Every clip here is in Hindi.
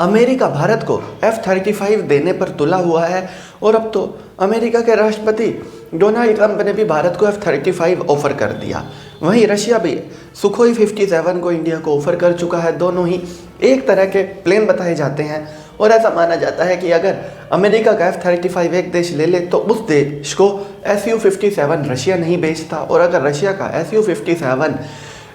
अमेरिका भारत को F-35 देने पर तुला हुआ है और अब तो अमेरिका के राष्ट्रपति डोनाल्ड ट्रंप ने भी भारत को F-35 ऑफर कर दिया। वहीं रशिया भी सुखोई 57 को इंडिया को ऑफर कर चुका है। दोनों ही एक तरह के प्लेन बताए जाते हैं और ऐसा माना जाता है कि अगर अमेरिका का F-35 एक देश ले ले तो उस देश को Su-57 रशिया नहीं बेचता, और अगर रशिया का Su-57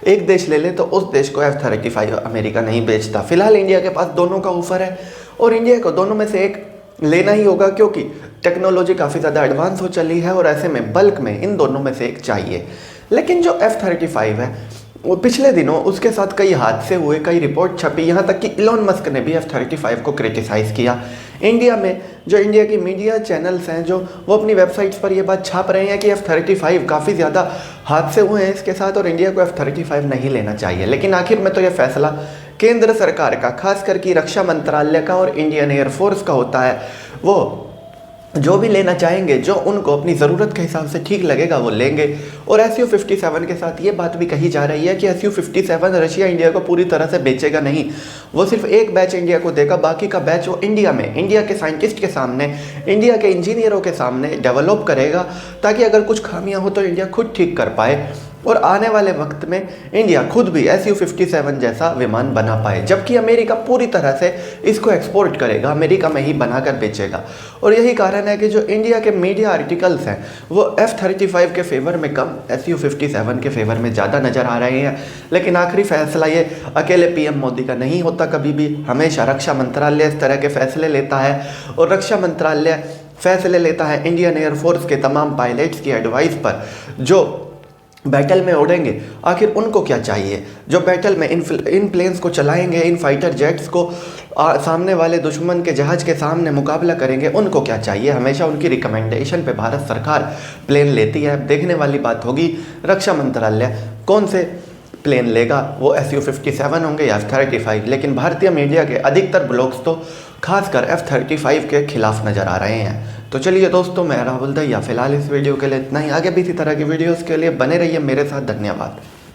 एक देश ले ले तो उस देश को F-35 अमेरिका नहीं बेचता। फिलहाल इंडिया के पास दोनों का ऑफर है और इंडिया को दोनों में से एक लेना ही होगा, क्योंकि टेक्नोलॉजी काफ़ी ज़्यादा एडवांस हो चली है और ऐसे में बल्क में इन दोनों में से एक चाहिए। लेकिन जो F-35 है वो पिछले दिनों उसके साथ कई हादसे हुए, कई रिपोर्ट छपी, यहाँ तक कि इलॉन मस्क ने भी F-35 को क्रिटिसाइज़ किया। इंडिया में जो इंडिया की मीडिया चैनल्स हैं जो वो अपनी वेबसाइट्स पर ये बात छाप रहे हैं कि F-35 काफ़ी ज़्यादा हादसे हुए हैं इसके साथ और इंडिया को F-35 नहीं लेना चाहिए। लेकिन आखिर में तो ये फैसला केंद्र सरकार का, खासकर कि रक्षा मंत्रालय का और इंडियन एयरफोर्स का होता है। वो जो भी लेना चाहेंगे, जो उनको अपनी ज़रूरत के हिसाब से ठीक लगेगा वो लेंगे। और Su-57 के साथ ये बात भी कही जा रही है कि Su-57 रशिया इंडिया को पूरी तरह से बेचेगा नहीं, वो सिर्फ एक बैच इंडिया को देगा, बाकी का बैच वो इंडिया में इंडिया के साइंटिस्ट के सामने, इंडिया के इंजीनियरों के सामने डेवलप करेगा, ताकि अगर कुछ खामियां हो तो इंडिया खुद ठीक कर पाए और आने वाले वक्त में इंडिया खुद भी Su-57 जैसा विमान बना पाए। जबकि अमेरिका पूरी तरह से इसको एक्सपोर्ट करेगा, अमेरिका में ही बनाकर बेचेगा। और यही कारण है कि जो इंडिया के मीडिया आर्टिकल्स हैं वो F-35 के फेवर में कम, Su-57 के फेवर में ज़्यादा नज़र आ रहे हैं। लेकिन आखिरी फैसला ये अकेले PM मोदी का नहीं होता, कभी भी हमेशा रक्षा मंत्रालय इस तरह के फैसले लेता है और रक्षा मंत्रालय फैसले लेता है इंडियन एयरफोर्स के तमाम पायलट्स की एडवाइस पर, जो बैटल में उड़ेंगे। आखिर उनको क्या चाहिए, जो बैटल में इन प्लेन्स को चलाएंगे, इन फाइटर जेट्स को सामने वाले दुश्मन के जहाज़ के सामने मुकाबला करेंगे, उनको क्या चाहिए। हमेशा उनकी रिकमेंडेशन पे भारत सरकार प्लेन लेती है। देखने वाली बात होगी रक्षा मंत्रालय कौन से प्लेन लेगा, वो Su-57 होंगे या F-35। लेकिन भारतीय मीडिया के अधिकतर ब्लॉग्स तो खासकर F-35 के खिलाफ नज़र आ रहे हैं। तो चलिए दोस्तों, मैं राहुल दहिया फिलहाल इस वीडियो के लिए इतना ही। आगे भी इसी तरह की वीडियोस के लिए बने रहिए मेरे साथ। धन्यवाद।